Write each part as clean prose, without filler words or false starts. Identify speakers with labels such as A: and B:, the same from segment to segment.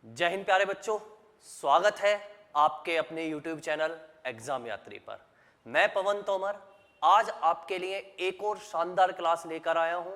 A: जय हिंद प्यारे बच्चों, स्वागत है आपके अपने YouTube चैनल एग्जाम यात्री पर। मैं पवन तोमर आज आपके लिए एक और शानदार क्लास लेकर आया हूं।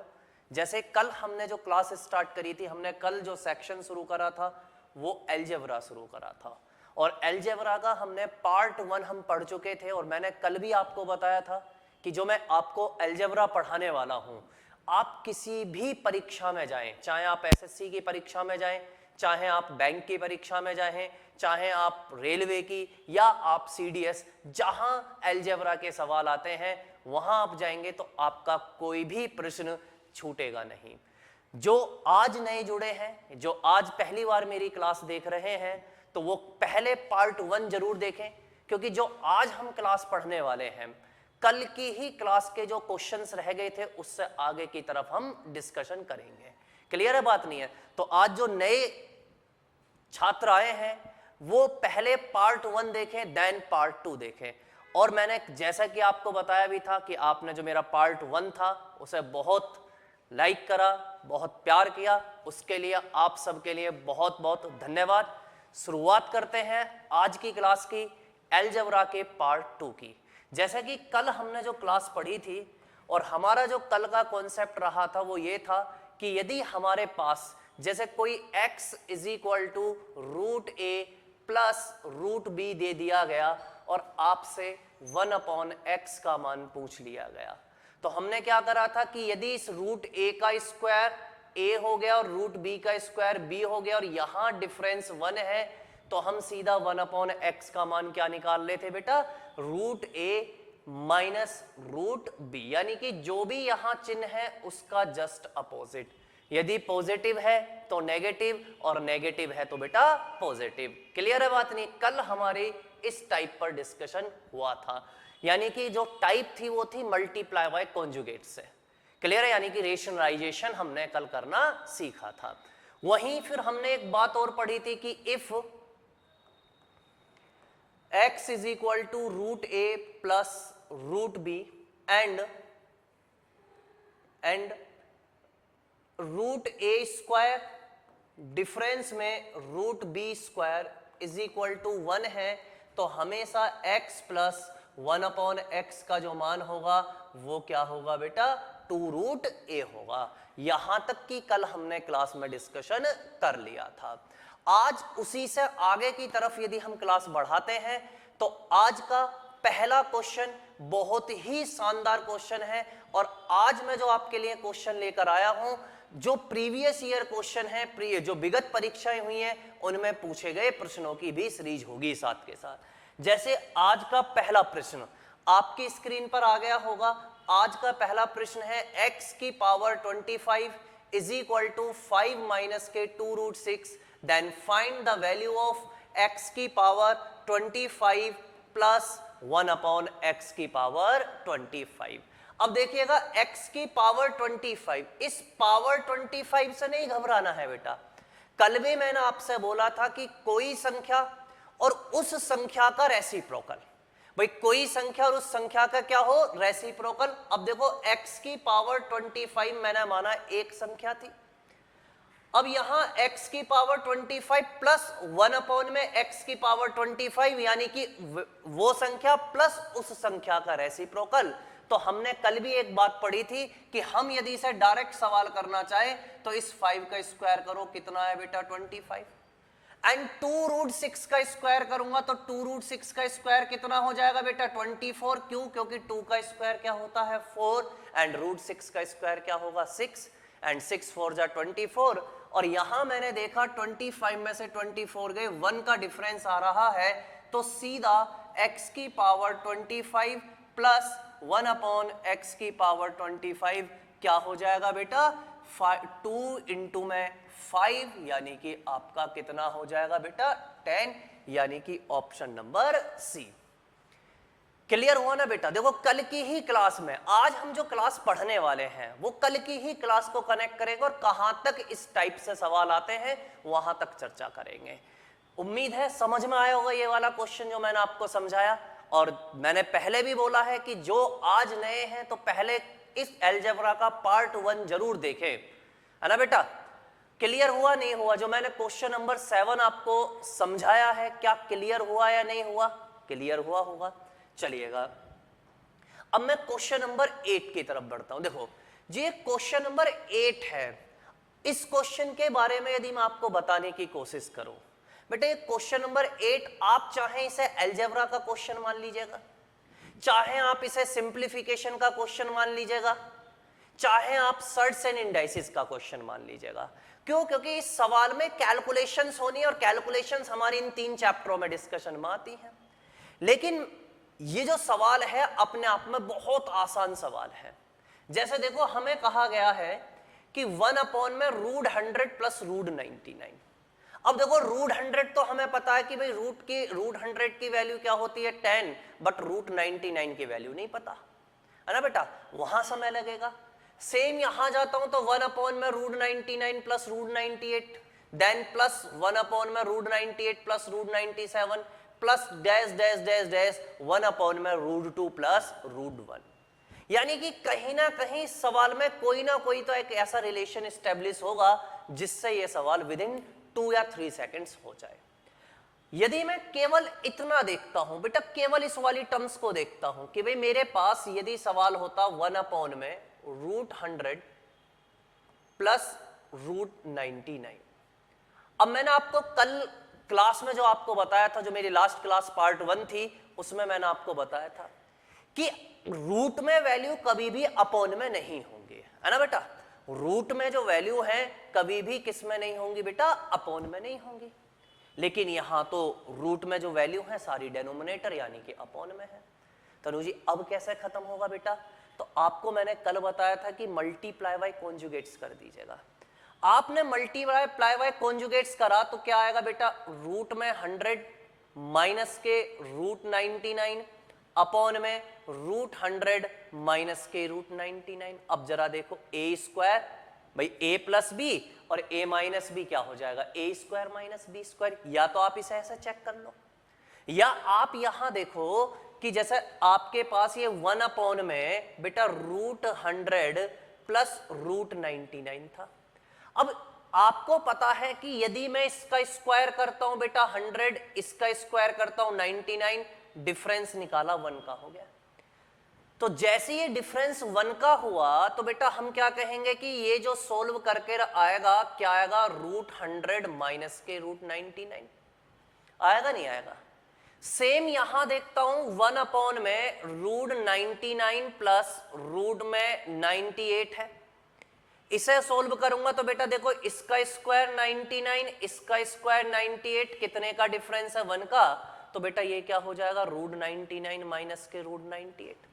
A: जैसे कल हमने जो क्लास स्टार्ट करी थी, हमने कल जो सेक्शन शुरू करा था वो अलजेब्रा शुरू करा था और अलजेब्रा का हमने पार्ट 1 हम पढ़ चुके थे। और मैंने कल भी आपको बताया था कि जो मैं आपको अलजेब्रा पढ़ाने वाला हूं, आप किसी भी परीक्षा में जाएं, चाहे आप एसएससी की परीक्षा में जाएं, चाहे आप बैंक की परीक्षा में जाएं, चाहे आप रेलवे की या आप सीडीएस, जहां अलजेब्रा के सवाल आते हैं वहां आप जाएंगे तो आपका कोई भी प्रश्न छूटेगा नहीं। जो आज नए जुड़े हैं, जो आज पहली बार मेरी क्लास देख रहे हैं, तो वो पहले पार्ट 1 जरूर देखें, क्योंकि जो आज हम क्लास पढ़ने वाले हैं, कल की ही क्लास के जो क्वेश्चंस रह गए थे उससे आगे की तरफ हम डिस्कशन करेंगे। क्लियर है बात? नहीं है तो आज जो नए छात्र आए हैं वो पहले पार्ट 1 देखें, देन पार्ट 2 देखें। और मैंने जैसा कि आपको बताया भी था कि आपने जो मेरा पार्ट 1 था उसे बहुत लाइक करा, बहुत प्यार किया, उसके लिए आप सबके लिए बहुत बहुत धन्यवाद। शुरुआत करते हैं आज की क्लास की अलजेब्रा के पार्ट 2 की। जैसा कि कल हमने जो क्लास पढ़ी थी और हमारा जो कल का कॉन्सेप्ट रहा था वो ये था कि यदि हमारे पास जैसे कोई x is equal to root a plus root b दे दिया गया और आपसे 1/x का मान पूछ लिया गया, तो हमने क्या करा था कि यदि इस रूट ए का स्क्वायर a हो गया और रूट बी का स्क्वायर b हो गया और यहां डिफरेंस 1 है, तो हम सीधा 1/x का मान क्या निकाल लेते बेटा? Root a minus root B, यानी कि जो भी यहां चिन्ह है उसका जस्ट अपोजिट। यदि पॉजिटिव है तो नेगेटिव और नेगेटिव है तो बेटा पॉजिटिव। क्लियर है बात? नहीं, कल हमारी इस टाइप पर डिस्कशन हुआ था, यानी कि जो टाइप थी वो थी मल्टीप्लाई बाय कॉन्जुगेट से। क्लियर है? यानी कि रेशनलाइजेशन हमने कल करना सीखा था। वहीं फिर हमने एक बात और पढ़ी थी कि if x is equal to root a plus root b and root a square difference में root b square is equal to 1 है, तो हमेशा x प्लस 1/x का जो मान होगा वो क्या होगा बेटा? 2 रूट ए होगा। यहां तक कि कल हमने क्लास में डिस्कशन कर लिया था। आज उसी से आगे की तरफ यदि हम क्लास बढ़ाते हैं तो आज का पहला क्वेश्चन बहुत ही शानदार क्वेश्चन है। और आज मैं जो आपके लिए क्वेश्चन लेकर आया हूं, जो प्रीवियस ईयर क्वेश्चन है, जो विगत परीक्षाएं हुई हैं उनमें पूछे गए प्रश्नों की भी सीरीज होगी साथ के साथ। जैसे आज का पहला प्रश्न आपकी स्क्रीन पर आ गया होगा। आज का पहला प्रश्न है x की power 25 is equal to 5 minus के 2 root 6, then find the value of x की पावर 25 प्लस 1/x की पावर 25। अब देखिएगा x की पावर 25, इस पावर 25 से नहीं घबराना है बेटा। कल भी मैंने आपसे बोला था कि कोई संख्या और उस संख्या का रेसिप्रोकल, भाई कोई संख्या और उस संख्या का क्या हो? रेसिप्रोकल। अब देखो x की पावर 25 मैंने माना एक संख्या थी, अब यहां x की पावर 25 प्लस 1 में x की पावर 25, यानी कि वो संख्या प्लस उस संख्या का रेसिप्रोकल। तो हमने कल भी एक बात पढ़ी थी कि हम यदि इसे डायरेक्ट सवाल करना चाहें तो इस 5 का स्क्वायर करो, कितना है बेटा? 25। एंड 2 रूट 6 का स्क्वायर करूंगा तो 2 रूट 6 का स्क्वायर कितना हो जाएगा बेटा? 24। क्यों? क्योंकि 2 का स्क्वायर क्या होता है? 4, एंड रूट 6 का स्क्वायर क्या होगा? 6, एंड 6 4 जा 24। और यहां मैंने देखा 25 में से 24 गए, 1 का डिफरेंस आ रहा है, तो सीधा x की पावर 25 प्लस 1/x की पावर 25 क्या हो जाएगा बेटा? 2 इंटू में 5, यानी कि आपका कितना हो जाएगा बेटा? 10, यानी कि ऑप्शन नंबर सी। क्लियर हुआ ना बेटा? देखो कल की ही क्लास में, आज हम जो क्लास पढ़ने वाले हैं वो कल की ही क्लास को कनेक्ट करेंगे और कहां तक इस टाइप से सवाल आते हैं वहां तक चर्चा करेंगे। उम्मीद है समझ में आया होगा ये वाला क्वेश्चन जो मैंने आपको समझाया। और मैंने पहले भी बोला है कि जो आज नए हैं तो पहले इस अलजेब्रा का पार्ट 1 जरूर देखें, है ना बेटा? क्लियर हुआ नहीं हुआ? जो मैंने क्वेश्चन नंबर 7 आपको समझाया है, क्या क्लियर हुआ या नहीं हुआ? क्लियर हुआ होगा। चलिएगा अब मैं क्वेश्चन नंबर 8 की तरफ बढ़ता हूं। देखो ये क्वेश्चन नंबर 8 है। इस क्वेश्चन के बारे में यदि मैं आपको बताने की कोशिश करूं, बेटे क्वेश्चन नंबर 8 आप चाहे इसे अलजेब्रा का क्वेश्चन मान लीजिएगा, चाहे आप इसे सिंप्लीफिकेशन का क्वेश्चन मान लीजिएगा, चाहे आप सर्ट्स एंड इंडाइसिस का क्वेश्चन मान लीजिएगा। क्यों? क्योंकि इस सवाल में कैलकुलेशंस होनी है और कैलकुलेशंस हमारी इन 3 चैप्टरों में डिस्कशन में आती हैं। लेकिन ये जो सवाल है अपने आप में बहुत आसान सवाल है। जैसे देखो हमें कहा गया है कि 1 में रूट 100 प्लस रूट 99। अब देखो रूट 100 तो हमें पता है कि भाई रूट 100 की वैल्यू क्या होती है 10, बट रूट 99 की वैल्यू नहीं पता है ना बेटा, वहां समय लगेगा। सेम यहां जाता हूं तो 1 में root 99 plus root 98, then plus 1 में root 98 plus root 97 plus dash dash dash dash 1 में रूट 2 प्लस रूट 1। यानी कि कहीं ना कहीं सवाल में कोई ना कोई तो एक ऐसा रिलेशन एस्टेब्लिश होगा जिससे यह सवाल विद इन 2 या 3 सेकेंड्स हो जाए। यदि मैं केवल इतना देखता हूं बेटा, केवल इस वाली टर्म्स को देखता हूं कि भाई मेरे पास यदि सवाल होता 1 में रूट 100 प्लस रूट 99। अब मैंने आपको कल क्लास में जो आपको बताया था, जो मेरी लास्ट क्लास पार्ट 1 थी, उसमें मैंने आपको बताया था कि रूट में वैल्यू कभी भी अपॉन में नहीं होंगे, है ना बेटा। रूट में जो वैल्यू है कभी भी किस में नहीं होंगी बेटा, अपॉन में नहीं होंगी। लेकिन यहां तो रूट में जो वैल्यू है सारी डेनोमिनेटर यानी कि अपॉन में है। तनु जी अब कैसे खत्म होगा बेटा? तो आपको मैंने कल बताया था कि मल्टीप्लाई बाय कॉन्जुगेट्स कर दीजिएगा। आपने मल्टीप्लाई बाय कॉन्जुगेट्स करा तो क्या आएगा बेटा, रूट में 100 माइनस के रूट 99 अपॉन में रूट 100 माइनस के रूट 99। अब जरा देखो ए स्क्वायर, भाई ए प्लस बी और ए माइनस बी क्या हो जाएगा, ए स्क्वायर माइनस बी स्क्वायर। या तो आप इसे ऐसे चेक कर लो, या आप यहां देखो कि जैसे आपके पास ये 1 में बेटा रूट 100 प्लस रूट 99 था। अब आपको पता है कि यदि मैं इसका स्क्वायर करता हूं बेटा 100, इसका स्क्वायर करता हूं 99, डिफरेंस निकाला 1 का हो गया। तो जैसे ये डिफरेंस 1 का हुआ तो बेटा हम क्या कहेंगे कि ये जो सोल्व करके आएगा क्या आएगा, रूट 100 माइनस के रूट 99 आएगा, नहीं आएगा। सेम यहां देखता हूं 1 में रूट 99 प्लस रूट में 98 है, इसे सोल्व करूंगा तो बेटा देखो इसका स्क्वायर 99, इसका स्क्वायर 98, कितने का डिफरेंस है 1 का, तो बेटा ये क्या हो जाएगा, रूट 99 माइनस के रूट 98।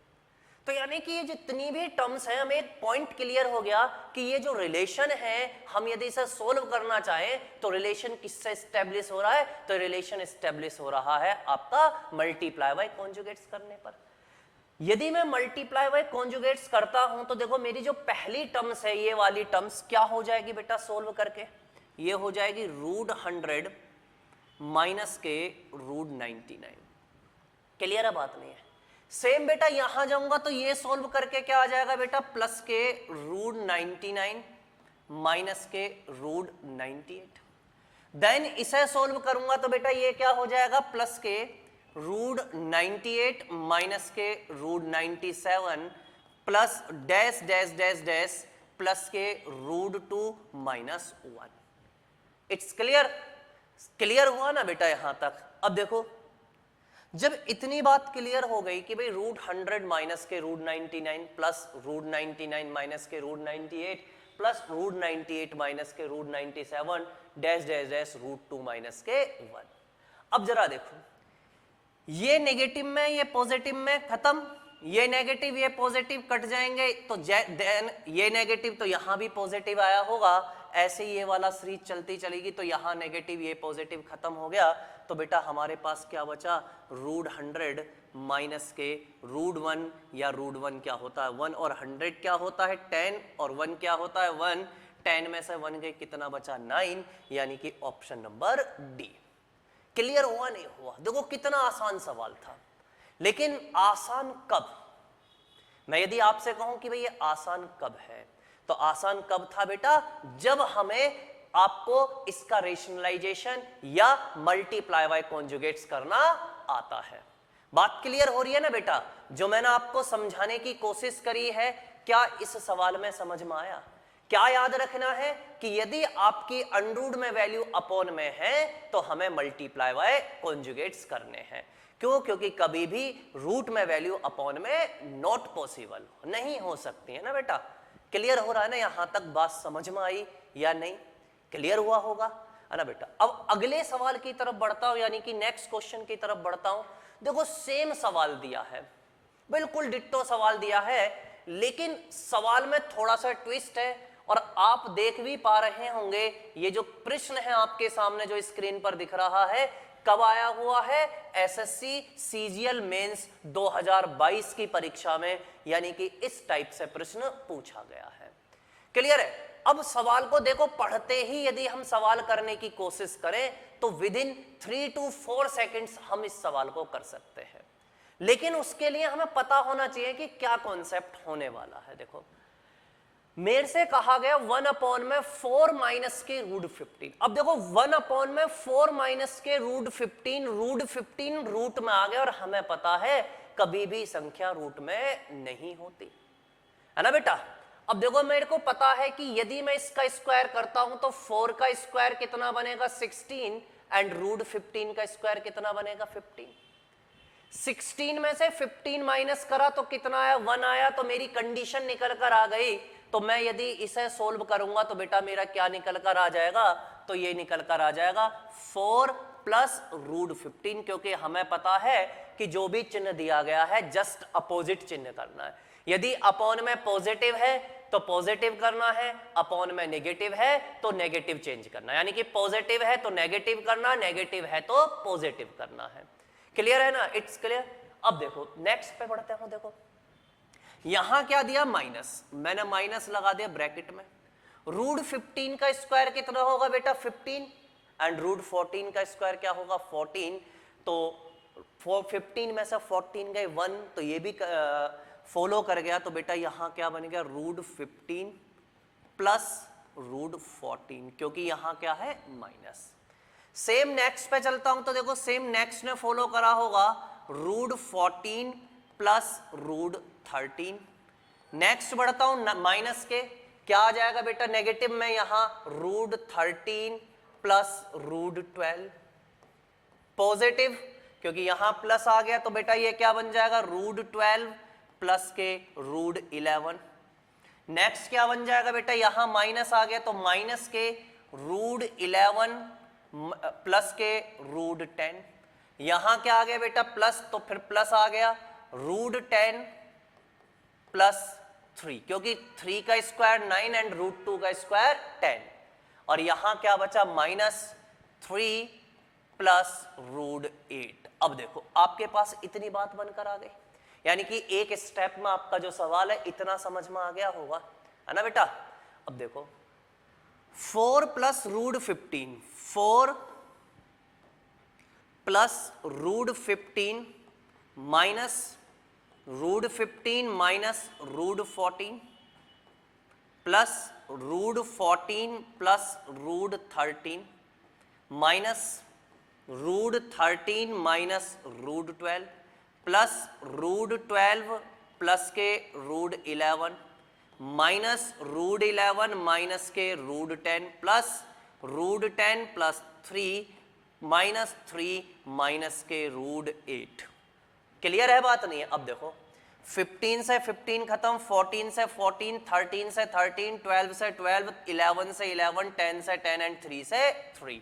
A: तो यानी कि ये जितनी भी टर्म्स हैं, हमें एक पॉइंट क्लियर हो गया कि ये जो रिलेशन है हम यदि इसे सोल्व करना चाहें तो रिलेशन किससे एस्टेब्लिश हो रहा है, तो रिलेशन एस्टेब्लिश हो रहा है आपका मल्टीप्लाई बाय कॉन्जुगेट्स करने पर। यदि मैं मल्टीप्लाई बाय कॉन्जुगेट्स करता हूं तो देखो मेरी जो पहली टर्म्स है ये वाली टर्म्स क्या हो जाएगी बेटा सोल्व करके, ये हो जाएगी रूट 100 माइनस के रूट 99। क्लियर है, बात नहीं है। सेम बेटा यहां जाऊंगा तो ये सोल्व करके क्या आ जाएगा बेटा, प्लस के रूट 99 माइनस के रूट 98। देन इसे सोल्व करूंगा तो बेटा ये क्या हो जाएगा, प्लस के रूट 98 माइनस के root 97 plus dash dash dash dash plus के root 2 minus 1। It's clear, clear हुआ ना बेटा यहां तक। अब देखो जब इतनी बात क्लियर हो गई कि भाई रूट 100 माइनस के रूट 99 प्लस रूट 99 माइनस के रूट 98 प्लस रूट 98 माइनस के root 97 dash dash dash root 2 minus के 1। अब जरा देखो ये नेगेटिव में ये पॉजिटिव में खत्म, ये नेगेटिव ये पॉजिटिव कट जाएंगे, तो देन ये नेगेटिव तो यहां भी पॉजिटिव आया होगा, ऐसे ही ये वाला सीरीज चलती चलेगी तो यहां नेगेटिव ये पॉजिटिव खत्म हो गया। तो बेटा हमारे पास क्या बचा, रूट 100 माइनस के रूट 1, या रूट 1 क्या होता है 1 और 100 क्या होता है 10 और 1 क्या होता है 1, 10 में से 1 गए कितना बचा 9, यानी कि ऑप्शन नंबर डी। क्लियर हुआ नहीं हुआ? देखो कितना आसान सवाल था, लेकिन आसान कब, मैं यदि आपसे कहूं कि भाई ये आसान कब है तो आसान कब था बेटा, जब हमें आपको इसका रेशनलाइजेशन या मल्टीप्लाई बाय कॉन्जुगेट्स करना आता है। बात क्लियर हो रही है ना बेटा? जो मैंने आपको समझाने की कोशिश करी है, क्या इस सवाल में समझ में आया? क्या याद रखना है कि यदि आपकी अंडरूट में वैल्यू अपॉन में है तो हमें मल्टीप्लाई बाय कॉन्जुगेट्स करने हैं। क्यों? क्योंकि कभी भी रूट में वैल्यू अपॉन में नॉट पॉसिबल, नहीं हो सकती है ना बेटा। क्लियर हो रहा है ना? यहां तक बात समझ में आई या नहीं? क्लियर हुआ होगा है ना बेटा? अब अगले सवाल की तरफ बढ़ता हूं, यानी कि नेक्स्ट क्वेश्चन की तरफ बढ़ता हूं। देखो सेम सवाल दिया है, बिल्कुल डिट्टो सवाल दिया है, लेकिन सवाल में थोड़ा सा ट्विस्ट है और आप देख भी पा रहे होंगे ये जो प्रश्न है आपके सामने जो स्क्रीन पर दिख रहा है, कब आया हुआ है? एसएससी सीजीएल मेंस 2022 की परीक्षा में, यानी कि इस टाइप से प्रश्न पूछा गया है। क्लियर है? अब सवाल को देखो, पढ़ते ही यदि हम सवाल करने की कोशिश करें तो विद इन 3 to 4 सेकेंड्स हम इस सवाल को कर सकते हैं, लेकिन उसके लिए हमें पता होना चाहिए कि क्या कॉन्सेप्ट होने वाला है। देखो मेरे से कहा गया 1 अपॉन में 4 माइनस के रूट 15। अब देखो 1 अपॉन में 4 माइनस के रूट 15, रूट 15 रूट में आ गया और हमें पता है कभी भी संख्या रूट में नहीं होती है ना बेटा। अब देखो मेरे को पता है कि यदि मैं इसका स्क्वायर करता हूं तो 4 का स्क्वायर कितना बनेगा? 16, एंड रूट 15 का स्क्वायर कितना बनेगा? 15। 16 में से 15 माइनस करा तो कितना आया? 1 आया। तो मेरी कंडीशन निकल कर आ गई। तो मैं यदि इसे सोल्व करूंगा तो बेटा मेरा क्या निकल कर आ जाएगा? तो ये निकल कर आ जाएगा 4 प्लस रूट 15, क्योंकि हमें पता है कि जो भी चिन्ह दिया गया है जस्ट अपोजिट चिन्ह करना है। यदि अपॉन में पॉजिटिव है तो पॉजिटिव करना है, अपॉन में नेगेटिव है तो नेगेटिव चेंज करना है, यानी कि पॉजिटिव है तो नेगेटिव करना, नेगेटिव है तो पॉजिटिव करना है। क्लियर है ना? It's clear. अब देखो नेक्स्ट पे बढ़ते हैं। देखो यहां क्या दिया? माइनस, मैंने माइनस लगा दिया ब्रैकेट में। रूट 15 का स्क्वायर कितना होगा बेटा? 15, एंड रूट 14 का स्क्वायर क्या होगा? 14। तो 15 में से 14 गए 1, तो ये भी फॉलो कर गया। तो बेटा यहां क्या बन गया? रूट 15 प्लस रूट 14, क्योंकि यहां क्या है? माइनस। सेम नेक्स्ट पे चलता हूं तो देखो सेम नेक्स्ट ने फॉलो करा होगा रूट 14 प्लस रूट 13। नेक्स्ट बढ़ता हूं माइनस के, क्या आ जाएगा बेटा? नेगेटिव में यहां रूट 13 प्लस रूट 12। पॉजिटिव, क्योंकि यहां प्लस आ गया तो बेटा ये क्या बन जाएगा? रूट 12 प्लस के रूट 11। नेक्स्ट क्या बन जाएगा बेटा? यहां माइनस आ गया तो माइनस के रूट 11 प्लस के रूट 10। यहां क्या आ गया बेटा? प्लस, तो फिर प्लस आ गया रूट 10 प्लस 3, क्योंकि 3 का स्क्वायर 9 एंड रूट 2 का स्क्वायर 10। और यहां क्या बचा? Minus 3 plus root 8। अब देखो आपके पास इतनी बात बनकर आ गई, यानी कि एक स्टेप में आपका जो सवाल है इतना समझ में आ गया होगा, है ना बेटा? अब देखो 4 plus root 15, 4 plus root 15 minus root 15 minus root 14 plus root 14 plus root 13 minus root 13 minus root 12 plus root 12 plus के रूट 11 माइनस रूट 11 माइनस के root 10 plus root 10 plus 3 minus 3 minus के रूट 8। क्लियर है बात? नहीं है? अब देखो 15 से 15 खत्म, 14 से 14, 13 से 13, 12 से 12, 11 से 11, 10 से 10 एंड 3 से 3।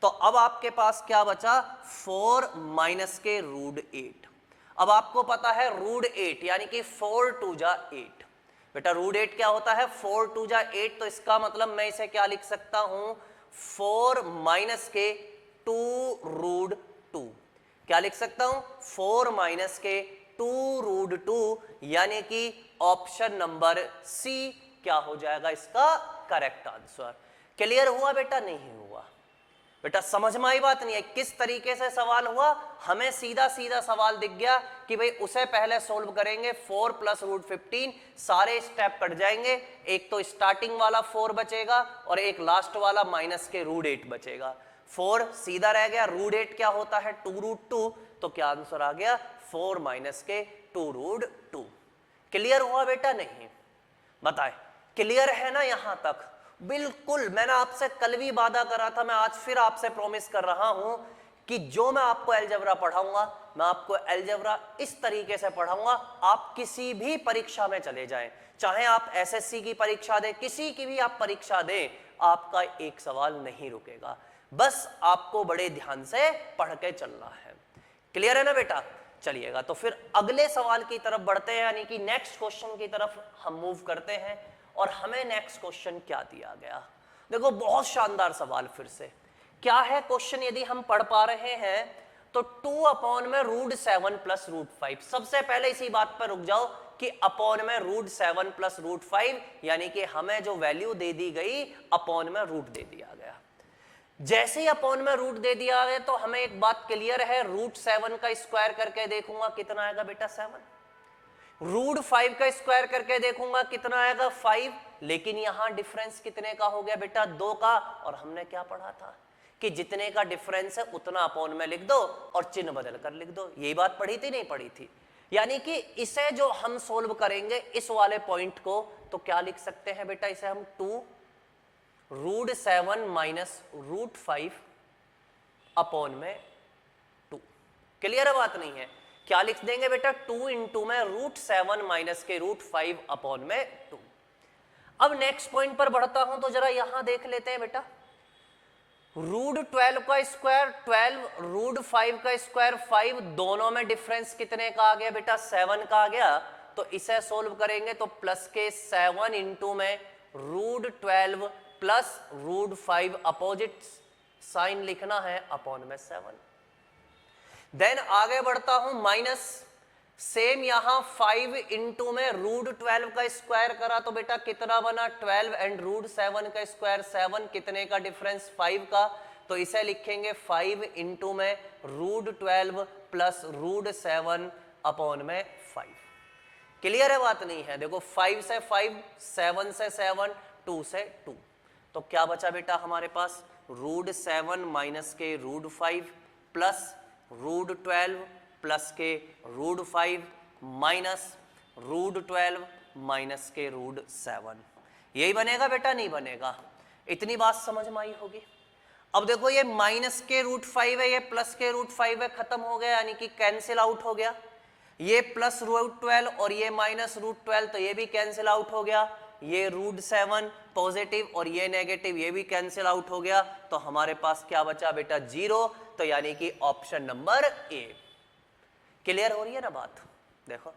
A: तो अब आपके पास क्या बचा? 4 माइनस के रूट 8। अब आपको पता है रूट 8 यानी कि 4 2 जा 8। बेटा रूट 8 क्या होता है? 4 2 जा 8। तो इसका मतलब मैं इसे क्या लिख सकता हूं? 4 माइनस के 2 रूट 2। क्या लिख सकता हूं? 4 माइनस के 2 रूट 2, यानी कि ऑप्शन नंबर सी क्या हो जाएगा इसका करेक्ट आंसर। क्लियर हुआ बेटा? नहीं हुआ? बेटा समझ में आई बात नहीं है? किस तरीके से सवाल हुआ, हमें सीधा सीधा सवाल दिख गया कि भाई उसे पहले सोल्व करेंगे 4 + √15, सारे स्टेप कट जाएंगे, एक तो स्टार्टिंग वाला 4 बचेगा और एक लास्ट वाला माइनस के √8 बचेगा। 4 सीधा रह गया, √8 क्या होता है 2√2, तो क्या आंसर आ गया 4 माइनस के 2√2। क्लियर हुआ बेटा? नहीं बताए क्लियर है ना यहां तक? बिल्कुल, मैंने आपसे कल भी वादा करा था, मैं आज फिर आपसे प्रॉमिस कर रहा हूं कि जो मैं आपको अलजेब्रा पढ़ाऊंगा, मैं आपको अलजेब्रा इस तरीके से पढ़ाऊंगा, आप किसी भी परीक्षा में चले जाएं, चाहे आप एसएससी की परीक्षा दें, किसी की भी आप परीक्षा दें, आपका एक सवाल नहीं रुकेगा। बस आपको बड़े ध्यान से पढ़ के चलना है। क्लियर है ना बेटा? चलिएगा, तो फिर अगले सवाल की तरफ बढ़ते हैं, यानी कि नेक्स्ट क्वेश्चन की तरफ हम मूव करते हैं। और हमें नेक्स्ट क्वेश्चन क्या दिया गया, देखो बहुत शानदार सवाल फिर से। क्या है क्वेश्चन, यदि हम पढ़ पा रहे हैं तो 2/√7 + √5। सबसे पहले इसी बात पर रुक जाओ कि अपॉन में √7 + √5, यानी कि हमें जो वैल्यू दे दी गई अपॉन में रूट दे दिया गया। जैसे ही अपॉन में रूट दे दिया गया तो हमें एक बात क्लियर है, √7 का स्क्वायर करके देखूंगा कितना आएगा बेटा 7, √5 का स्क्वायर करके देखूंगा कितना आएगा 5। लेकिन यहां डिफरेंस कितने का हो गया बेटा 2 का, और हमने क्या पढ़ा था कि जितने का डिफरेंस है उतना अपॉन में लिख दो और चिन्ह बदल कर लिख दो। यही बात पढ़ी थी नहीं पढ़ी थी? यानी कि इसे जो हम सोल्व करेंगे इस वाले पॉइंट को, तो क्या लिख सकते हैं बेटा, इसे हम 2√7 माइनस √5 अपॉन में 2। क्लियर है बात नहीं है? क्या लिख देंगे बेटा 2 इंटू में √7 माइनस के √5 अपॉन में 2। अब नेक्स्ट पॉइंट पर बढ़ता हूं, तो जरा यहां देख लेते हैं बेटा, √12 का स्क्वायर 12, √5 का स्क्वायर 5, दोनों में डिफरेंस कितने का आ गया बेटा 7 का आ गया। तो इसे सोल्व करेंगे तो प्लस के 7 इंटू में √12 प्लस √5, अपोजिट साइन लिखना है अपॉन में 7। देन आगे बढ़ता हूं, माइनस सेम यहां 5 इंटू में √12 का स्क्वायर करा तो बेटा कितना बना 12, एंड √7 का स्क्वायर 7, कितने का डिफरेंस 5 का, तो इसे लिखेंगे 5 इंटू में √12 प्लस √7 अपॉन में 5। क्लियर है बात नहीं है? देखो 5 से 5, 7 से 7, 2 से 2, तो क्या बचा बेटा हमारे पास √7 माइनस के √5 प्लस √12 प्लस के √5 माइनस √12 माइनस के √7। यही बनेगा बेटा? नहीं बनेगा। इतनी बात समझ में आई होगी। अब देखो ये माइनस के √5 है, ये प्लस के √5 है, खत्म हो गया, यानी कि कैंसिल आउट हो गया। ये प्लस √12 और ये माइनस √12, तो ये भी कैंसिल आउट हो गया। ये √7 पॉजिटिव और ये नेगेटिव, ये भी कैंसिल आउट हो गया। तो हमारे पास क्या बचा बेटा 0, तो यानी कि ऑप्शन नंबर ए। क्लियर हो रही है ना बात? देखो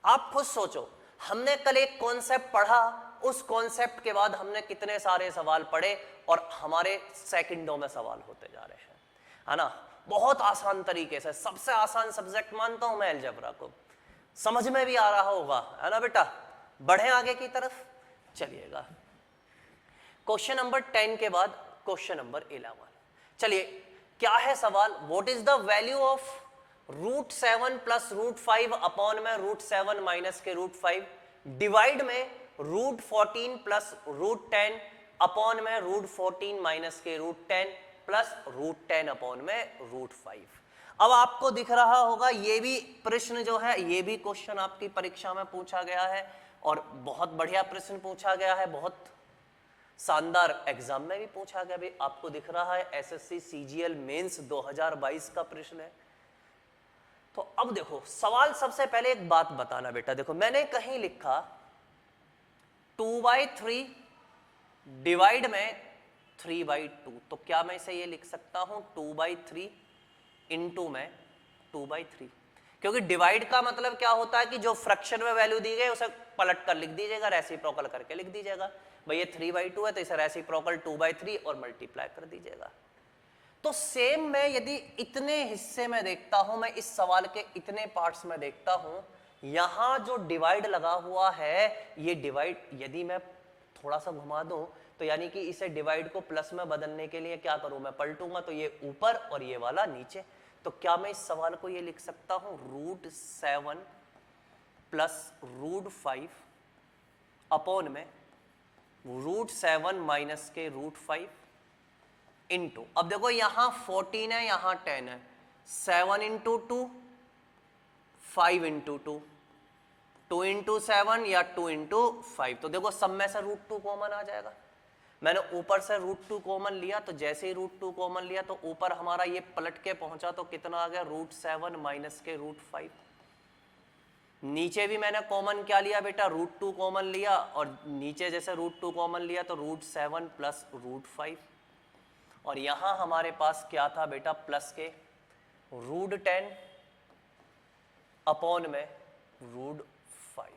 A: आप खुद सोचो, हमने कल एक कॉन्सेप्ट पढ़ा, उस कॉन्सेप्ट के बाद हमने कितने सारे सवाल पढ़े और हमारे सेकंडों में सवाल होते जा रहे हैं, है ना? बहुत आसान तरीके से, सबसे आसान सब्जेक्ट मानता हूं मैं अलजेब्रा को, समझ में भी आ रहा होगा, है ना बेटा? बढ़े आगे की तरफ, चलिएगा। क्वेश्चन नंबर 10 के बाद क्वेश्चन नंबर 11। चलिए क्या है सवाल, what is the value of √7 plus √5 upon में √7 माइनस के √5, डिवाइड में √14 प्लस √10 अपॉन में √14 माइनस के √10 प्लस √10 अपॉन में √5। अब आपको दिख रहा होगा ये भी प्रश्न जो है, ये भी क्वेश्चन आपकी परीक्षा में पूछा गया है और बहुत बढ़िया प्रश्न पूछा गया है, बहुत शानदार एग्जाम में भी पूछा गया। भी आपको दिख रहा है एसएससी सीजीएल मेंस 2022 का प्रश्न है। तो अब देखो सवाल, सबसे पहले एक बात बताना बेटा, देखो मैंने कहीं लिखा 2/3 डिवाइड में 3/2, तो क्या मैं इसे ये लिख सकता हूं 2/3 इंटू में 2/3, क्योंकि डिवाइड का मतलब क्या होता है कि जो फ्रैक्शन में वैल्यू दी गई उसे पलट कर लिख दीजिएगा, रेसिप्रोकल करके लिख दीजिएगा। भाई ये 3/2 है तो इसे रेसिप्रोकल 2/3 और मल्टीप्लाई कर दीजिएगा। तो सेम मैं यदि इतने हिस्से में देखता हूं, मैं इस सवाल के इतने पार्ट्स में देखता हूं, यहां जो डिवाइड लगा हुआ है, ये डिवाइड यदि मैं थोड़ा सा घुमा दूं तो यानी कि इसे डिवाइड को प्लस में बदलने के लिए क्या करूं, मैं पलटूंगा तो ये ऊपर और ये वाला नीचे। तो क्या मैं इस सवाल को ये लिख सकता हूं, √7 प्लस √5 अपॉन में √7 माइनस के √5 इंटू, अब देखो यहां 14 है यहां 10 है, 7 इंटू 2, 5 इंटू 2, 2 इंटू 7 या 2 इंटू 5। तो देखो सब में से √2 कॉमन आ जाएगा। मैंने ऊपर से √2 कॉमन लिया, तो जैसे ही √2 कॉमन लिया तो ऊपर हमारा ये पलट के पहुंचा, तो कितना आ गया, √7 माइनस के √5। नीचे भी मैंने कॉमन क्या लिया बेटा, √2 कॉमन लिया, और नीचे जैसे √2 कॉमन लिया तो √7 प्लस √5, और यहां हमारे पास क्या था बेटा, प्लस के √10 अपॉन में √5।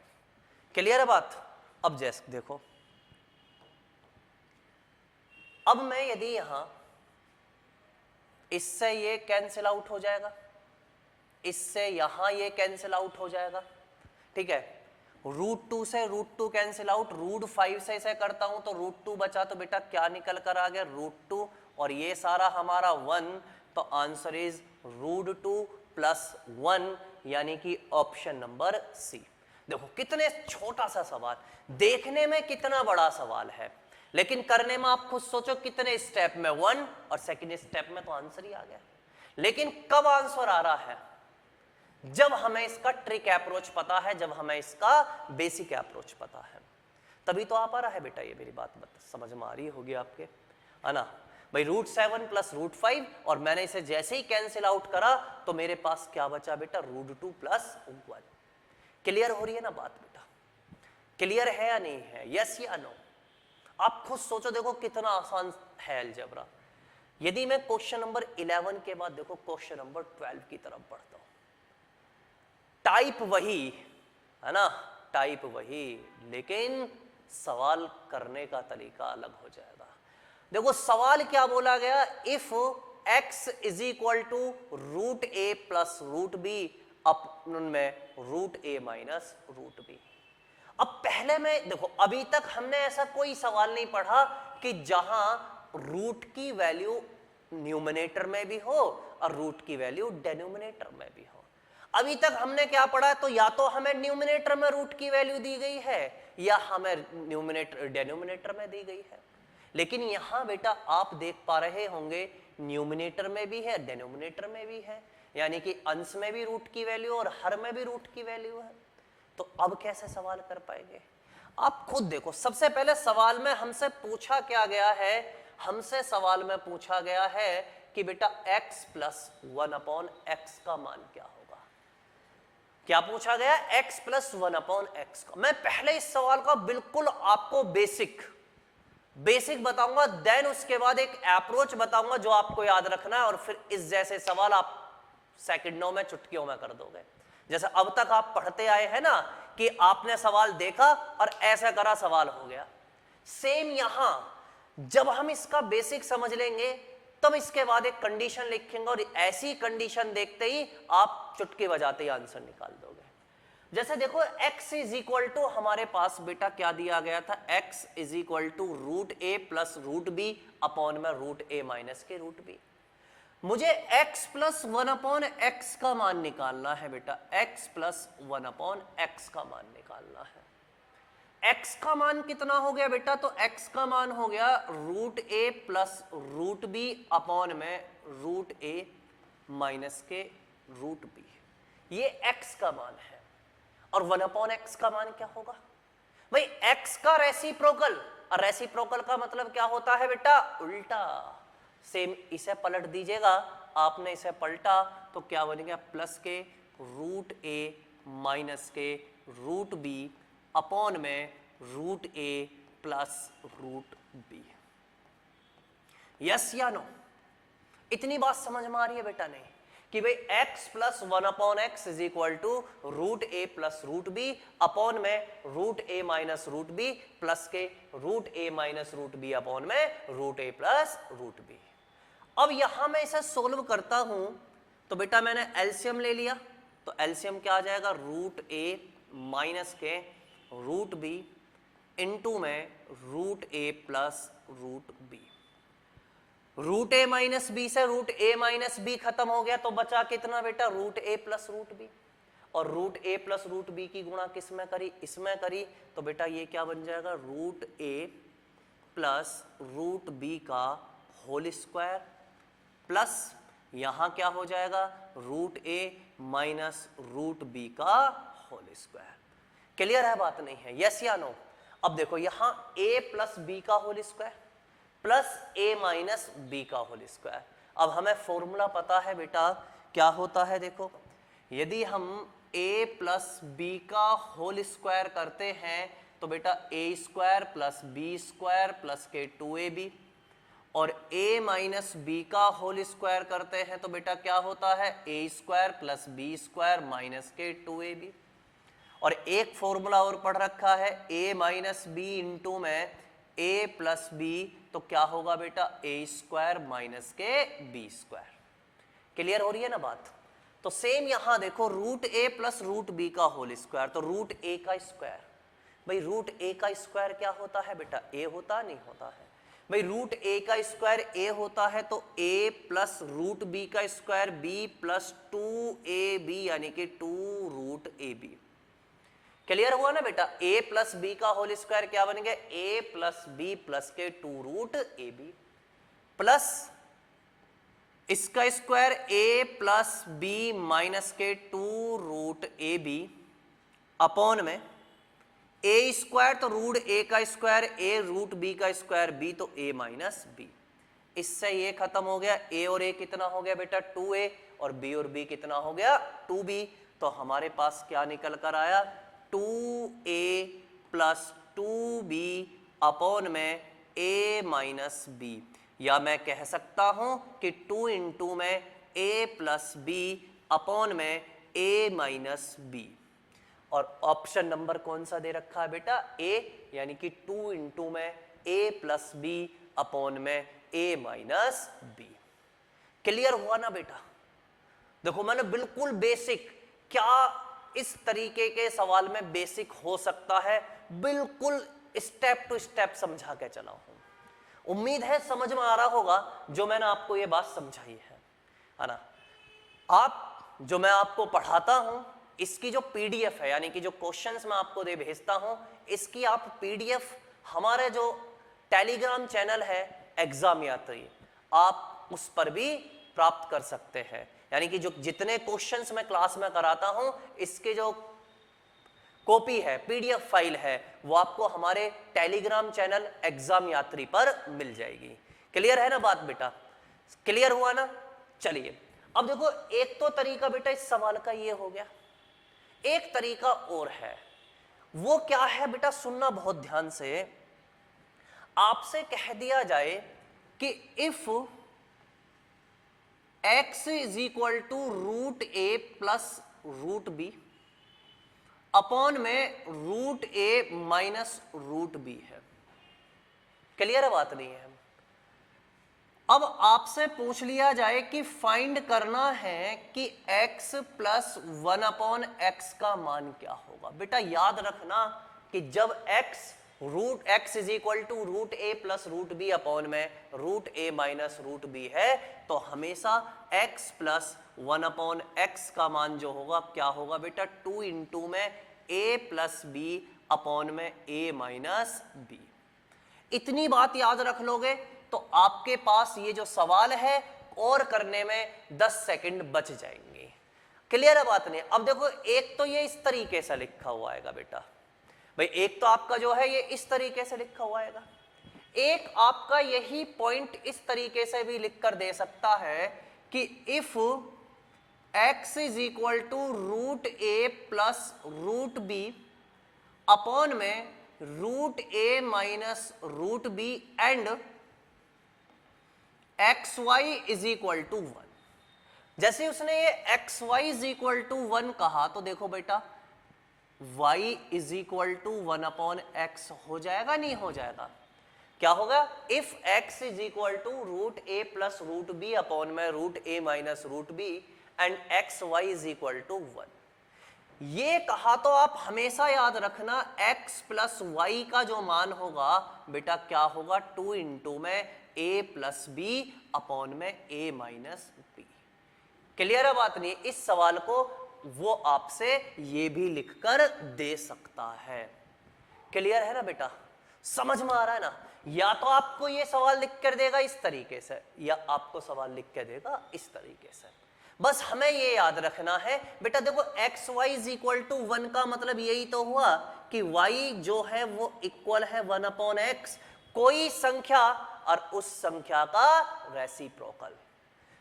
A: क्लियर है बात। अब जैसे देखो, अब मैं यदि यहां इससे ये कैंसिल आउट हो जाएगा, इससे यहां ये कैंसिल आउट हो जाएगा, ठीक है, √2 से √2 कैंसिल आउट, √5 से इसे करता हूं तो √2 बचा, तो बेटा क्या निकल कर आ गया, √2, और ये सारा हमारा 1, तो आंसर इज √2 प्लस 1, यानी कि ऑप्शन नंबर सी। देखो कितने छोटा सा सवाल, देखने में कितना बड़ा सवाल है, लेकिन करने में आप खुद सोचो कितने स्टेप में, 1, और सेकंड स्टेप में तो आंसर ही आ गया। लेकिन कब आंसर आ रहा है, जब हमें इसका ट्रिक अप्रोच पता है, जब हमें इसका बेसिक अप्रोच पता है, तभी तो आ पा रहा है बेटा। ये मेरी बात समझ में आ रही होगी आपके, है ना भाई, √7 प्लस √5, और मैंने इसे जैसे ही कैंसिल आउट करा तो मेरे पास क्या बचा बेटा, √2 प्लस 1। क्लियर हो रही है ना बात बेटा, क्लियर है या नहीं है, यस या नो। आप खुद सोचो, देखो कितना आसान है अलजेब्रा। यदि मैं क्वेश्चन नंबर 11 के बाद देखो क्वेश्चन नंबर 12 की तरफ बढ़ता हूं, टाइप वही है ना, टाइप वही, लेकिन सवाल करने का तरीका अलग हो जाएगा। देखो सवाल क्या बोला गया, if x is equal to √a plus √b upon में √a माइनस √b। अब पहले में देखो, अभी तक हमने ऐसा कोई सवाल नहीं पढ़ा कि जहां रूट की वैल्यू न्यूमरेटर में भी हो और रूट की वैल्यू डेनोमिनेटर में भी हो। अभी तक हमने क्या पढ़ा, तो या तो हमें न्यूमरेटर में रूट की वैल्यू दी गई है या हमें न्यूमरेटर डेनोमिनेटर में दी गई है। लेकिन यहां बेटा आप देख पा रहे होंगे न्यूमरेटर में भी है, डेनोमिनेटर में भी है, यानी कि अंश में भी रूट की वैल्यू और हर में भी रूट की वैल्यू है। तो अब कैसे सवाल कर पाएंगे, आप खुद देखो। सबसे पहले सवाल में हमसे पूछा क्या गया है, हमसे सवाल में पूछा गया है कि बेटा x प्लस 1/x का मान क्या होगा। क्या पूछा गया, x प्लस 1/x का। मैं पहले इस सवाल का बिल्कुल आपको बेसिक बताऊंगा, देन उसके बाद एक अप्रोच बताऊंगा जो आपको याद रखना है, और फिर इस जैसे सवाल आप सेकंडों में, चुटकियों में कर दोगे। जैसे अब तक आप पढ़ते आए हैं ना कि आपने सवाल देखा और ऐसा करा, सवाल हो गया। सेम यहां जब हम इसका बेसिक समझ लेंगे तब इसके बाद एक कंडीशन लिखेंगे, और ऐसी कंडीशन देखते ही आप चुटकी बजाते ही आंसर निकाल दोगे। जैसे देखो x इज इक्वल टू, हमारे पास बेटा क्या दिया गया था, x is equal to √a plus √b upon में √a माइनस के √b। मुझे x प्लस 1/x का मान निकालना है बेटा, x प्लस 1/x का मान निकालना है। x का मान कितना हो गया बेटा, तो x का मान हो गया √a प्लस √b अपॉन में √a माइनस के √b। ये x का मान है, और 1/x का मान क्या होगा भाई, x का रेसिप्रोकल, और रेसिप्रोकल का मतलब क्या होता है बेटा, उल्टा। सेम इसे पलट दीजिएगा, आपने इसे पलटा तो क्या बनेगा, प्लस के √a माइनस के √b अपॉन में √a प्लस √b। यस या नो, इतनी बात समझ में आ रही है बेटा नहीं, कि भाई x plus 1/x is equal to √a plus √b upon में √a माइनस √b प्लस के √a माइनस √b अपॉन में √a प्लस √b। अब यहां मैं इसे सोल्व करता हूं तो बेटा मैंने एलसीएम ले लिया, तो एलसीएम क्या आ जाएगा, √a माइनस के √b इनटू में root a plus root B. Root a minus B से रूट ए माइनस बी खत्म हो गया तो बचा कितना बेटा, root a plus root B. और root a plus root B की गुणा किस में करी, इसमें करी, तो बेटा ये क्या बन जाएगा, root a plus root b का होल स्क्वायर प्लस यहां क्या हो जाएगा, root a minus root b का होल स्क्वायर। क्लियर है बात, नहीं है, यस या नो? अब देखो यहां a प्लस बी का whole square plus a minus b का होल स्क्वायर। अब हमें फॉर्मूला पता है बेटा क्या होता है, देखो यदि हम a प्लस बी का होल स्क्वायर करते हैं तो बेटा a square plus b square plus के 2ab, और a माइनस बी का होल स्क्वायर करते हैं तो बेटा क्या होता है, a square plus b square minus के 2ab। और एक फॉर्मूला और पढ़ रखा है a माइनस बी इंटू में a प्लस बी, तो क्या होगा बेटा, a स्क्वायर माइनस के बी स्क्वायर। क्लियर हो रही है ना बात? तो सेम यहां देखो root a plus root b का होल स्क्वायर, तो रूट a का स्क्वायर, भाई रूट a का स्क्वायर क्या होता है बेटा, a होता नहीं होता है, भाई रूट a का स्क्वायर a होता है, तो a प्लस रूट b का स्क्वायर b प्लस 2ab यानी कि 2 रूट ab। क्लियर हुआ ना बेटा? a प्लस बी का होल स्क्वायर क्या बन गया, a प्लस बी प्लस के 2 रूट ab प्लस इसका square a plus b minus के 2 रूट ab अपॉन में a स्क्वायर, तो रूट a का स्क्वायर a रूट b का स्क्वायर b, तो a माइनस b। इससे ये खत्म हो गया, a और a कितना हो गया बेटा, 2a, और b और b कितना हो गया, 2b। तो हमारे पास क्या निकल कर आया, 2a प्लस 2b अपॉन में a माइनस b, या मैं कह सकता हूं कि 2 इंटू में a प्लस बी अपॉन में a माइनस बी। और ऑप्शन नंबर कौन सा दे रखा है बेटा, a, यानी कि 2 इंटू में a प्लस बी अपॉन में a माइनस बी। क्लियर हुआ ना बेटा? देखो मैंने बिल्कुल बेसिक, क्या इस तरीके के सवाल में बेसिक हो सकता है, बिल्कुल स्टेप टू स्टेप समझा के चला हूं। उम्मीद है समझ में आ रहा होगा जो मैंने आपको ये बात समझाई है ना? आप जो मैं आपको पढ़ाता हूं इसकी जो पीडीएफ है, यानी कि जो क्वेश्चंस मैं आपको दे भेजता हूं, इसकी आप पीडीएफ हमारे जो टेलीग्राम चैनल है एग्जाम यात्री, आप उस पर भी प्राप्त कर सकते हैं। यानी कि जो जितने क्वेश्चंस मैं क्लास में कराता हूं, इसके जो कॉपी है, पीडीएफ फाइल है, वो आपको हमारे टेलीग्राम चैनल एग्जाम यात्री पर मिल जाएगी। क्लियर है ना बात बेटा? क्लियर हुआ ना? चलिए अब देखो, एक तो तरीका बेटा इस सवाल का ये हो गया, एक तरीका और है। वो क्या है बेटा, सुनना बहुत ध्यान से। आपसे कह दिया जाए कि if x is equal to root a plus root b upon में root a minus root b है। क्लियर है बात, नहीं है? अब आपसे पूछ लिया जाए कि फाइंड करना है कि x प्लस 1 अपॉन एक्स का मान क्या होगा। बेटा याद रखना कि जब x is equal to root a plus root b upon में root a minus root b है, तो हमेशा x प्लस 1 अपॉन एक्स का मान जो होगा क्या होगा बेटा, 2 इंटू में a प्लस बी अपॉन में a माइनस बी। इतनी बात याद रख लोगे तो आपके पास ये जो सवाल है और करने में 10 सेकंड बच जाएंगे। क्लियर है बात नहीं? अब देखो, एक तो ये इस तरीके से लिखा हुआ आएगा बेटा, भाई एक तो आपका जो है ये इस तरीके से लिखा हुआ आएगा, एक आपका यही पॉइंट इस तरीके से भी लिख कर दे सकता है कि if x is equal to root a plus root b upon में root a minus root b and x y is equal to 1। जैसे उसने ये x y is equal to 1 कहा तो देखो बेटा y is equal to 1 upon x हो जाएगा, नहीं हो जाएगा? क्या होगा, if x is equal to root a plus root b upon में root a minus root b and x y is equal to 1। ये कहा तो आप हमेशा याद रखना x प्लस वाई का जो मान होगा बेटा क्या होगा 2 इंटू में a प्लस बी अपॉन में a माइनस बी। क्लियर है बात नहीं? इस सवाल को वो आपसे ये भी लिखकर दे सकता है। क्लियर है ना बेटा? समझ में आ रहा है ना? या तो आपको ये सवाल लिख कर देगा इस तरीके से, या आपको सवाल लिख कर देगा इस तरीके से। बस हमें ये याद रखना है बेटा, देखो x y is equal to 1 का मतलब यही तो हुआ कि y जो है वो इक्वल है 1 अपॉन एक्स, कोई संख्या और उस संख्या का रेसिप्रोकल।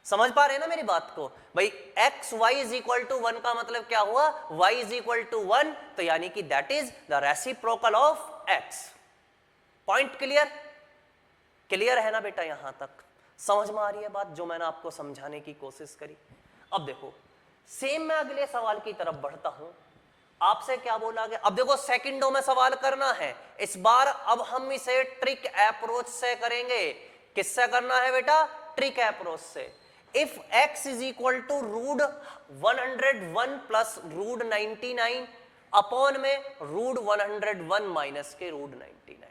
A: समझ पा रहे हैं ना मेरी बात को? भाई x y is equal to 1 का मतलब क्या हुआ, y इज इक्वल टू 1, तो यानी कि that is the reciprocal of x। Point clear? Clear है ना बेटा? यहां तक समझ में आ रही है बात जो मैंने आपको समझाने की कोशिश करी? अब देखो सेम मैं अगले सवाल की तरफ बढ़ता हूं। आपसे क्या बोला गया? अब देखो सेकंडों में सवाल करना है इस बार। अब हम इसे ट्रिक अप्रोच से करेंगे। किससे करना है बेटा? ट्रिक अप्रोच से। If x is equal to root 101 plus root 99 upon में रूट 101 माइनस के रूट 99।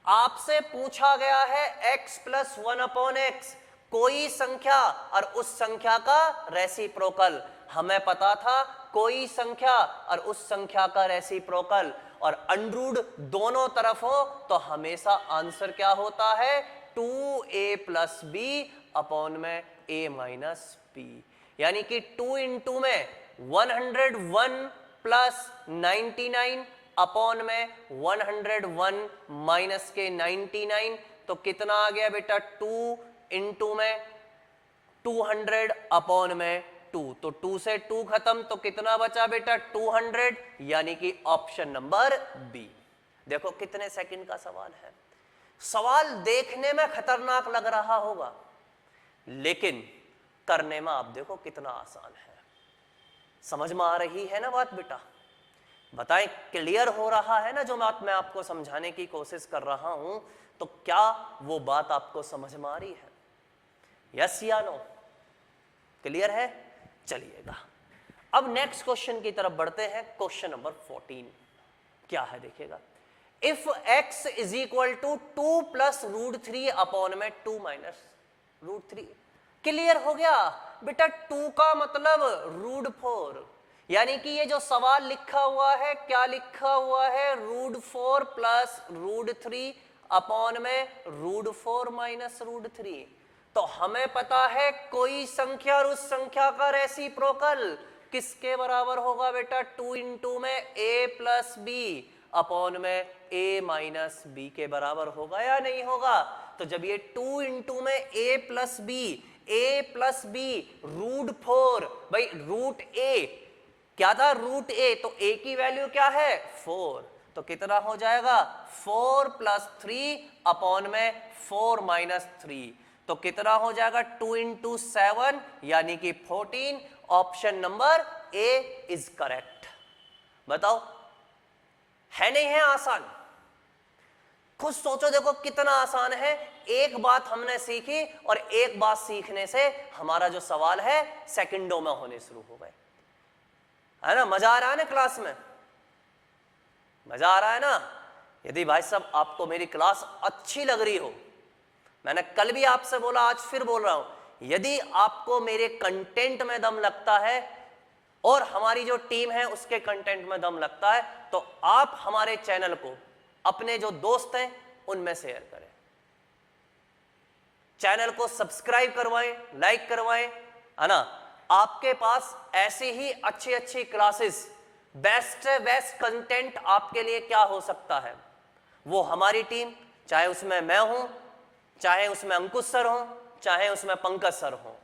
A: आपसे पूछा गया है x प्लस 1 अपॉन एक्स, कोई संख्या और उस संख्या का रेसिप्रोकल। हमें पता था कोई संख्या और उस संख्या का रेसिप्रोकल और अंडरूट दोनों तरफ हो तो हमेशा आंसर क्या होता है? 2a प्लस बी अपॉन में a माइनस बी। यानी कि 2 इंटू में 101 प्लस 99 अपॉन में 101 माइनस के 99, तो कितना आ गया बेटा? 2 इंटू में 200 अपॉन में 2, तो 2 से 2 खत्म, तो कितना बचा बेटा? 200, यानी कि ऑप्शन नंबर बी। देखो कितने सेकंड का सवाल है। सवाल देखने में खतरनाक लग रहा होगा, लेकिन करने में आप देखो कितना आसान है। समझ में आ रही है ना बात बेटा? बताएं, क्लियर हो रहा है ना जो बात मैं आपको समझाने की कोशिश कर रहा हूं? तो क्या वो बात आपको समझ में आ रही है? यस या नो? क्लियर है? चलिएगा अब नेक्स्ट क्वेश्चन की तरफ बढ़ते हैं। क्वेश्चन नंबर 14 क्या है देखिएगा। If x is equal to 2 plus root 3 upon में 2 माइनस रूट 3। क्लियर हो गया बेटा? 2 का मतलब रूट 4, यानी कि ये जो सवाल लिखा हुआ है क्या लिखा हुआ है? रूट 4 प्लस रूट 3 अपॉन में रूट 4 माइनस रूट 3। तो हमें पता है कोई संख्या और उस संख्या का रेसिप्रोकल किसके बराबर होगा बेटा? 2 इंटू में a प्लस बी अपॉन में a माइनस बी के बराबर होगा या नहीं होगा? तो जब ये 2 इंटू में a प्लस बी रूट 4, भाई रूट a क्या था? रूट a, तो a की वैल्यू क्या है? 4, तो कितना हो जाएगा? 4 प्लस 3 अपॉन में 4 माइनस 3, तो कितना हो जाएगा? 2 इंटू 7 यानी कि 14। Option number A is correct. बताओ है नहीं है आसान? खुद सोचो, देखो कितना आसान है। एक बात हमने सीखी और एक बात सीखने से हमारा जो सवाल है सेकंडों में होने शुरू हो गए, है ना? मजा आ रहा है ना क्लास में? मजा आ रहा है ना? यदि भाई साहब आपको मेरी क्लास अच्छी लग रही हो, मैंने कल भी आपसे बोला, आज फिर बोल रहा हूं, यदि आपको मेरे कंटेंट में दम लगता है और हमारी जो टीम है उसके कंटेंट में दम लगता है, तो आप हमारे चैनल को अपने जो दोस्त हैं उनमें शेयर करें, चैनल को सब्सक्राइब करवाएं, लाइक करवाएं, है ना? आपके पास ऐसी ही अच्छी अच्छी क्लासेस, बेस्ट कंटेंट आपके लिए क्या हो सकता है? वो हमारी टीम, चाहे उसमें मैं हूं, चाहे उसमें अंकुश सर हो, चाहे उसमें पंकज सर हो,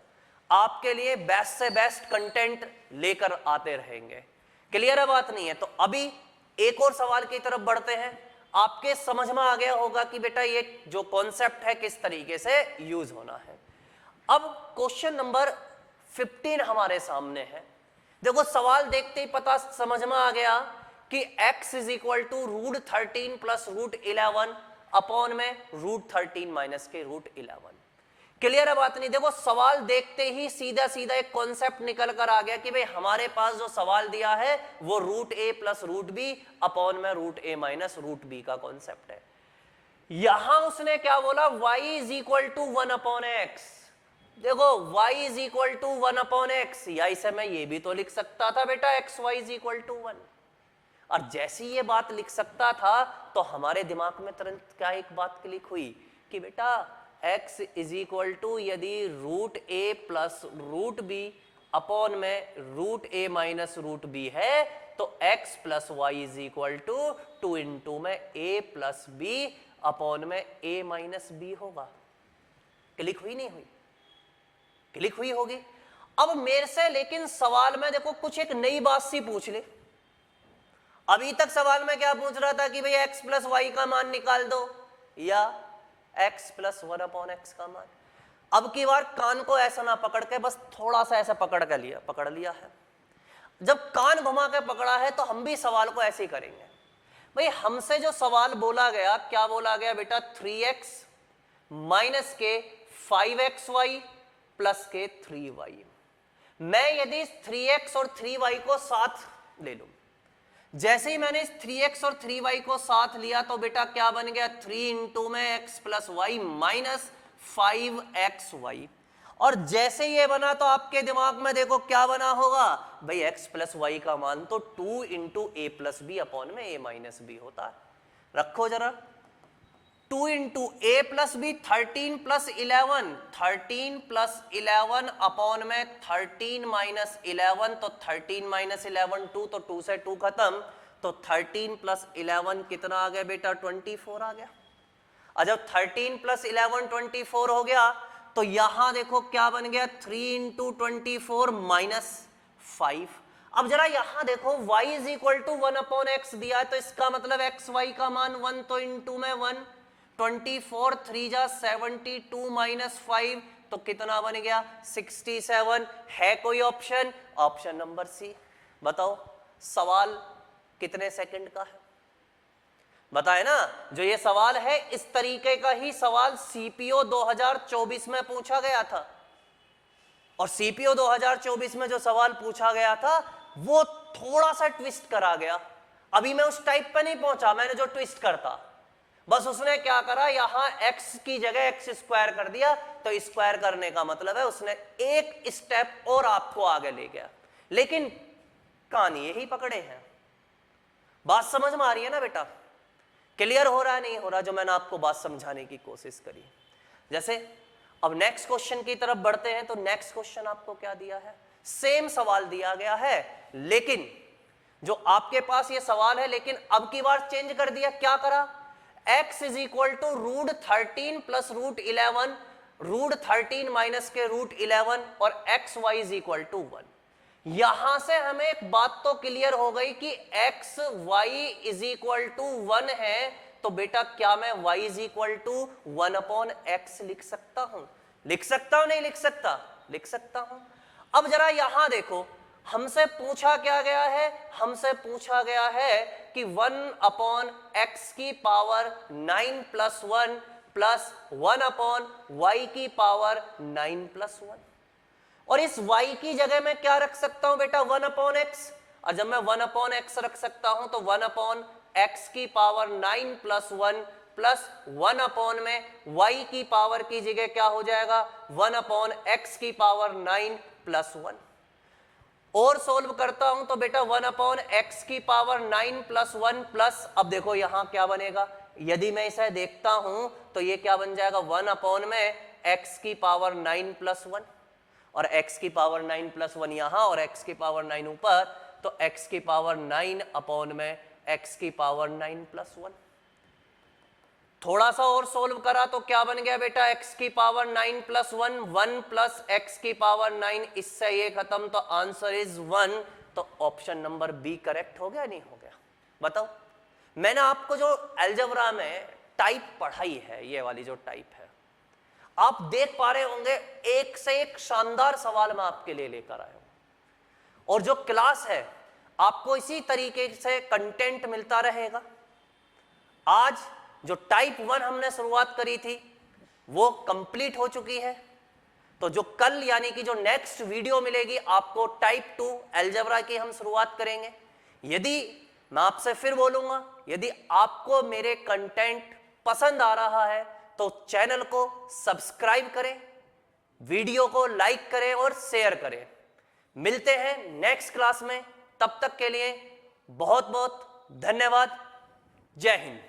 A: आपके लिए बेस्ट से बेस्ट कंटेंट लेकर आते रहेंगे। क्लियर है बात नहीं है? तो अभी एक और सवाल की तरफ बढ़ते हैं। आपके समझ में आ गया होगा कि बेटा ये जो कॉन्सेप्ट है किस तरीके से यूज होना है। अब क्वेश्चन नंबर 15 हमारे सामने है। देखो सवाल देखते ही पता समझ में आ गया कि x is equal to root 13 plus root 11 upon में रूट 13 माइनस के रूट 11। क्लियर है बात नहीं? देखो सवाल देखते ही सीधा सीधा एक कॉन्सेप्ट निकल कर आ गया कि भाई हमारे पास जो सवाल दिया है वो root a plus root b upon में root a minus root b का कॉन्सेप्ट है। यहां उसने क्या बोला, y is equal to 1 upon x. देखो y is equal to 1 upon x, या इसे मैं ये भी तो लिख सकता था बेटा x y is equal to 1। और जैसी ये बात लिख सकता था तो हमारे दिमाग में तुरंत क्या एक बात क्लिक हुई कि बेटा x इज इक्वल टू यदि root a plus root b upon में root a minus root b है तो x plus y is equal to 2 into में a प्लस बी अपॉन में a माइनस बी होगा। क्लिक हुई नहीं हुई? क्लिक हुई होगी। अब मेरे से लेकिन सवाल में देखो कुछ एक नई बात सी पूछ ले। अभी तक सवाल में क्या पूछ रहा था कि भाई x प्लस वाई का मान निकाल दो या x प्लस 1 अपॉन एक्स का मान। अब की बार कान को ऐसा ना पकड़ के, बस थोड़ा सा ऐसा पकड़ लिया है। जब कान घुमा के पकड़ा है तो हम भी सवाल को ऐसे ही करेंगे। भाई हमसे जो सवाल बोला गया, क्या बोला गया बेटा, 3x माइनस के 5xy प्लस के 3y। मैं यदि 3x और 3y को साथ ले लूं, जैसे ही मैंने इस 3x और 3y को साथ लिया तो बेटा क्या बन गया, 3 इंटू में x plus Y minus 5xy। और जैसे ये बना तो आपके दिमाग में देखो क्या बना होगा, भाई x प्लस वाई का मान तो 2 into a plus b upon में a माइनस बी होता है। रखो जरा, 2 into a plus b 13 plus 11, 13 plus 11 upon में 13 माइनस 11, तो 13 माइनस 11 2, तो 2 से 2 खत्म, तो 13 प्लस 11 कितना आ गया बेटा, 24 आ गया। और जब 13 प्लस 11 24 हो गया तो यहां देखो क्या बन गया, 3 इंटू 24 माइनस 5। अब जरा यहां देखो y is equal to 1 upon x दिया है तो इसका मतलब एक्स वाई का मान 1, तो इंटू में 1, 24 3 जा 72 माइनस 5, तो कितना बन गया 67। है कोई ऑप्शन? Option number C. बताओ सवाल कितने सेकंड का है? बताए ना, जो ये सवाल है इस तरीके का ही सवाल सीपीओ 2024 में पूछा गया था। और सीपीओ 2024 में जो सवाल पूछा गया था वो थोड़ा सा ट्विस्ट करा गया। अभी मैं उस टाइप पे नहीं पहुंचा, मैंने जो ट्विस्ट करता, बस उसने क्या करा, यहां x की जगह x स्क्वायर कर दिया। तो स्क्वायर करने का मतलब है उसने एक स्टेप और आपको आगे ले गया, लेकिन कहानी यही पकड़े हैं। बात समझ में आ रही है ना बेटा? क्लियर हो रहा है नहीं हो रहा जो मैंने आपको बात समझाने की कोशिश करी? जैसे अब नेक्स्ट क्वेश्चन की तरफ बढ़ते हैं तो नेक्स्ट क्वेश्चन आपको क्या दिया है, सेम सवाल दिया गया है, लेकिन जो आपके पास ये सवाल है लेकिन अब की बार चेंज कर दिया। क्या करा, x is equal to root 13 plus root 11, root 13 minus के रूट 11 और x y is equal to 1। यहां से हमें एक बात तो क्लियर हो गई कि x y is equal to 1 है, तो बेटा क्या मैं y is equal to 1 upon x लिख सकता हूं? लिख सकता हूं नहीं लिख सकता? लिख सकता हूं। अब जरा यहां देखो, हमसे पूछा क्या गया है, हमसे पूछा गया है कि 1 अपॉन एक्स की power 9 plus 1 plus 1 upon y की पावर 9 प्लस 1। और इस y की जगह मैं क्या रख सकता हूं बेटा, 1 अपॉन एक्स। और जब मैं 1 अपॉन एक्स रख सकता हूं तो 1 अपॉन एक्स की पावर 9 प्लस 1 प्लस 1 अपॉन में y की पावर की जगह क्या हो जाएगा, 1 अपॉन एक्स की पावर 9 प्लस 1। और सोल्व करता हूं तो बेटा 1 अपॉन एक्स की पावर 9 प्लस 1 प्लस, अब देखो यहां क्या बनेगा, यदि मैं इसे देखता हूं तो ये क्या बन जाएगा, 1 अपॉन में एक्स की पावर 9 प्लस 1, और x की पावर 9 प्लस 1 यहां और x की पावर 9 ऊपर, तो x की पावर 9 अपॉन में x की पावर 9 प्लस 1। थोड़ा सा और सोल्व करा तो क्या बन गया बेटा, x की पावर 9 प्लस 1, 1 प्लस x की पावर 9, इससे ये खत्म, तो आंसर इज 1। तो ऑप्शन नंबर बी करेक्ट हो गया नहीं हो गया? बताओ। मैंने आपको जो अलजेब्रा में टाइप पढ़ाई है, ये वाली जो टाइप है, आप देख पा रहे होंगे एक से एक शानदार सवाल मैं आपके लिए लेकर आया हूं। और जो क्लास है आपको इसी तरीके से कंटेंट मिलता रहेगा। आज जो टाइप 1 हमने शुरुआत करी थी वो कंप्लीट हो चुकी है। तो जो कल यानी कि जो नेक्स्ट वीडियो मिलेगी आपको टाइप 2 अलजेब्रा की हम शुरुआत करेंगे। यदि मैं आपसे फिर बोलूंगा, यदि आपको मेरे कंटेंट पसंद आ रहा है तो चैनल को सब्सक्राइब करें, वीडियो को लाइक करें और शेयर करें। मिलते हैं नेक्स्ट क्लास में, तब तक के लिए बहुत बहुत धन्यवाद। जय हिंद।